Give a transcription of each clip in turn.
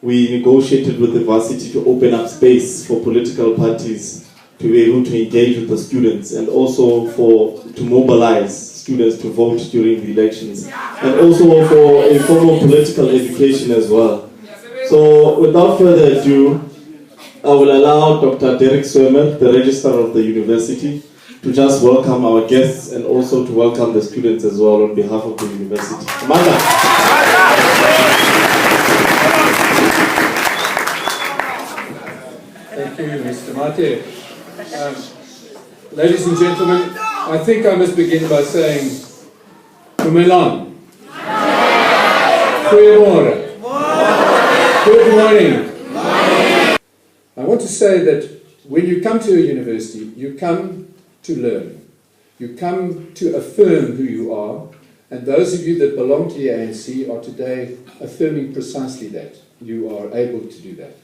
we negotiated with the varsity to open up space for political parties to be able to engage with the students, and also to mobilize students to vote during the elections, and also for a form of political education as well. So without further ado, I will allow Dr. Derek Swimmer, the Registrar of the University, to just welcome our guests and also to welcome the students as well on behalf of the university. Amanda. Thank you, Mr. Mate. Ladies and gentlemen, I think I must begin by saying, Kumelan. Goeiemorgen. Good morning. I want to say that when you come to a university, you come to learn. You come to affirm who you are, and those of you that belong to the ANC are today affirming precisely that. You are able to do that.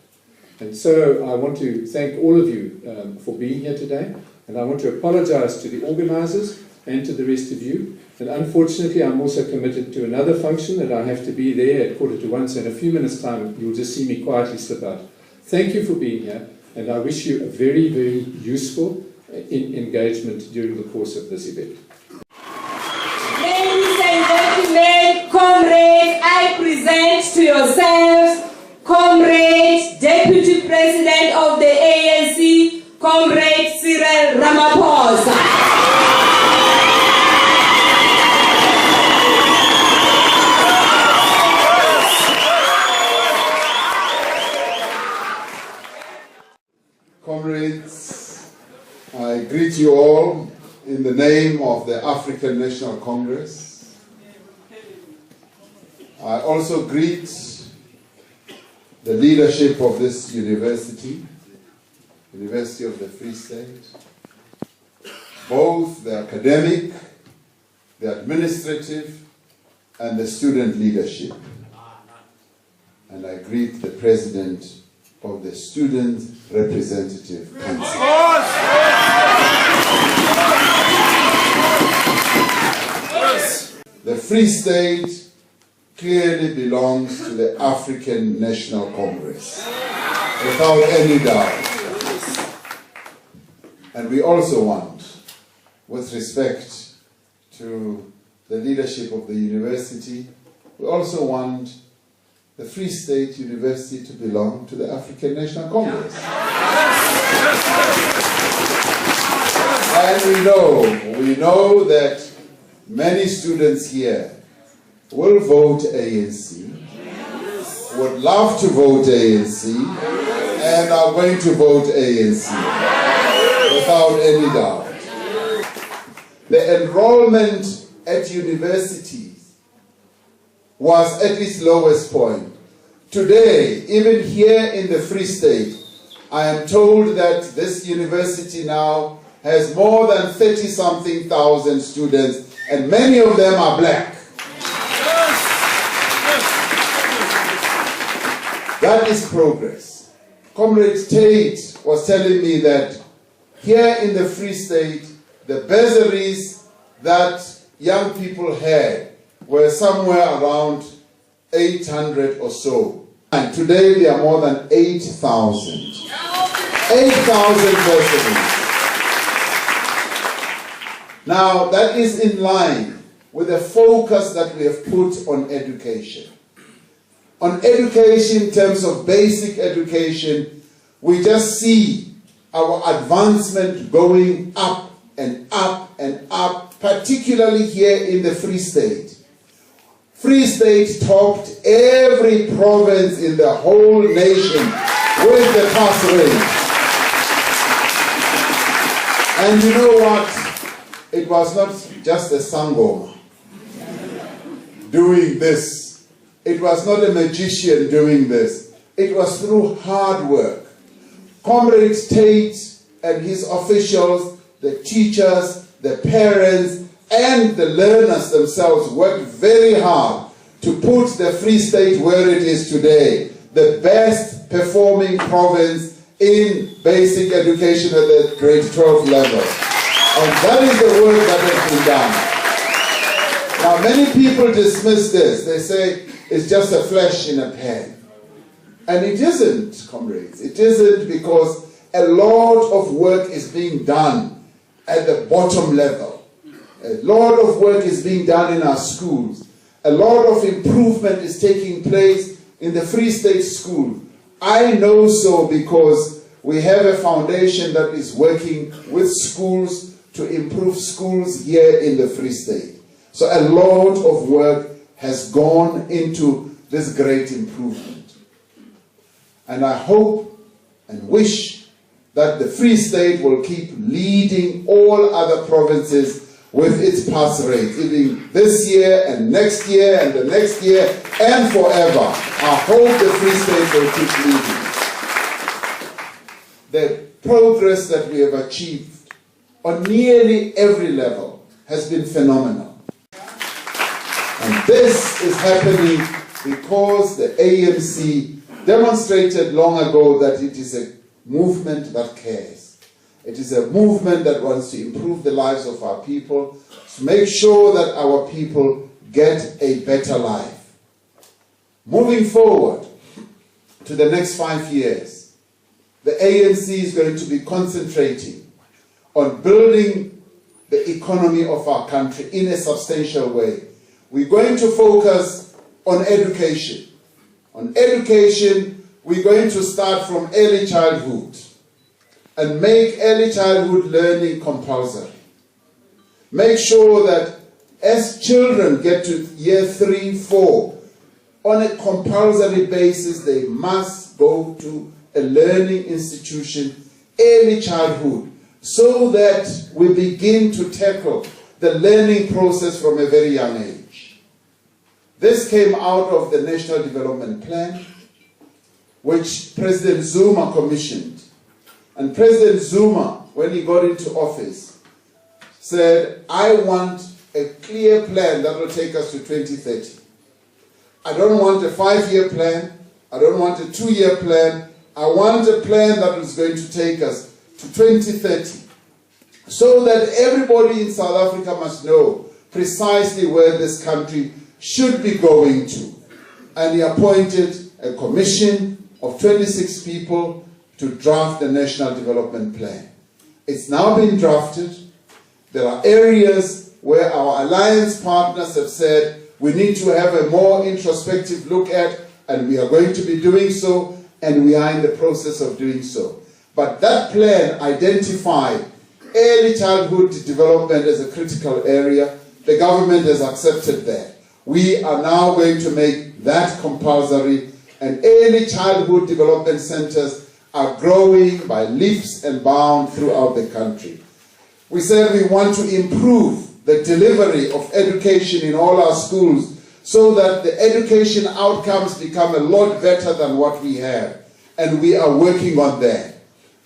And so I want to thank all of you for being here today, and I want to apologize to the organizers and to the rest of you. And unfortunately, I'm also committed to another function that I have to be there at 1:45, so in a few minutes' time, you'll just see me quietly slip out. Thank you for being here, and I wish you a very, very useful engagement during the course of this event. Ladies and gentlemen, comrades, I present to yourselves Comrade Deputy President of the ANC, Comrade Cyril Ramaphosa. Comrades, I greet you all in the name of the African National Congress. I also greet the leadership of this university, University of the Free State, both the academic, the administrative, and the student leadership. And I greet the President of the Student Representative Council. The Free State clearly belongs to the African National Congress, without any doubt. And we also want, with respect to the leadership of the university, we also want the Free State University to belong to the African National Congress. And we know that many students here will vote ANC, would love to vote ANC, and are going to vote ANC, without any doubt. The enrollment at universities was at its lowest point. Today, even here in the Free State, I am told that this university now has more than 30-something thousand students, and many of them are black. That is progress. Comrade Tate was telling me that here in the Free State, the bursaries that young people had were somewhere around 800 or so. And today there are more than 8,000. 8,000 bursaries. Now that is in line with the focus that we have put on education. On education, in terms of basic education, we just see our advancement going up and up and up, particularly here in the Free State. Free State topped every province in the whole nation with the pass rate. And you know what? It was not just a sangoma doing this. It was not a magician doing this. It was through hard work. Comrade Tate and his officials, the teachers, the parents, and the learners themselves worked very hard to put the Free State where it is today, the best performing province in basic education at the grade 12 level. And that is the work that has been done. Now many people dismiss this. They say, it's just a flash in a pan. And it isn't, comrades, it isn't, because a lot of work is being done at the bottom level. A lot of work is being done in our schools. A lot of improvement is taking place in the Free State school. I know so because we have a foundation that is working with schools to improve schools here in the Free State. So a lot of work has gone into this great improvement. And I hope and wish that the Free State will keep leading all other provinces with its pass rate, even this year and next year and the next year and forever. I hope the Free State will keep leading. The progress that we have achieved on nearly every level has been phenomenal. And this is happening because the ANC demonstrated long ago that it is a movement that cares. It is a movement that wants to improve the lives of our people, to make sure that our people get a better life. Moving forward to the next 5 years, the ANC is going to be concentrating on building the economy of our country in a substantial way. We're going to focus on education. On education, we're going to start from early childhood and make early childhood learning compulsory. Make sure that as children get to year 3, 4, on a compulsory basis, they must go to a learning institution, early childhood, so that we begin to tackle the learning process from a very young age. This came out of the National Development Plan, which President Zuma commissioned. And President Zuma, when he got into office, said, I want a clear plan that will take us to 2030. I don't want a 5-year plan. I don't want a 2-year plan. I want a plan that is going to take us to 2030. So that everybody in South Africa must know precisely where this country should be going to. And he appointed a commission of 26 people to draft the National Development Plan. It's now been drafted. There are areas where our alliance partners have said we need to have a more introspective look at, and we are going to be doing so, and we are in the process of doing so. But that plan identified early childhood development as a critical area. The government has accepted that. We are now going to make that compulsory, and early childhood development centers are growing by leaps and bounds throughout the country. We said we want to improve the delivery of education in all our schools so that the education outcomes become a lot better than what we have. And we are working on that.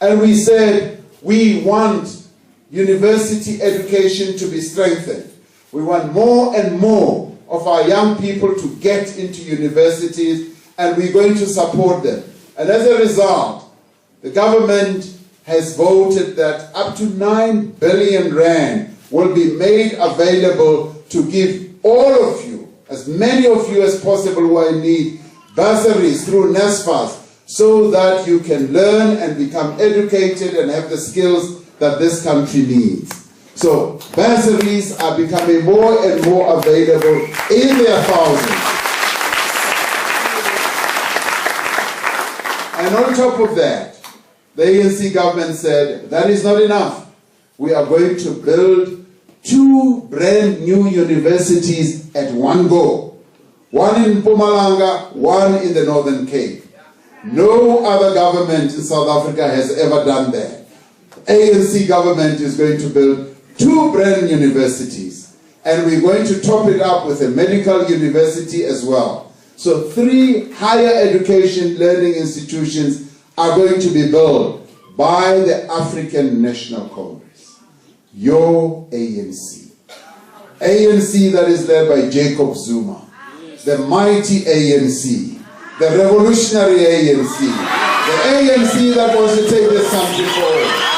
And we said we want university education to be strengthened. We want more and more of our young people to get into universities, and we're going to support them. And as a result, the government has voted that up to 9 billion rand will be made available to give all of you, as many of you as possible who are in need, bursaries through NSFAS, so that you can learn and become educated and have the skills that this country needs. So bursaries are becoming more and more available in their thousands. And on top of that, the ANC government said, that is not enough. We are going to build 2 brand new universities at one go. One in Mpumalanga, one in the Northern Cape. No other government in South Africa has ever done that. The ANC government is going to build 2 brand new universities. And we're going to top it up with a medical university as well. So 3 higher education learning institutions are going to be built by the African National Congress. Your ANC. ANC that is led by Jacob Zuma. The mighty ANC. The revolutionary ANC. The ANC that wants to take this country forward.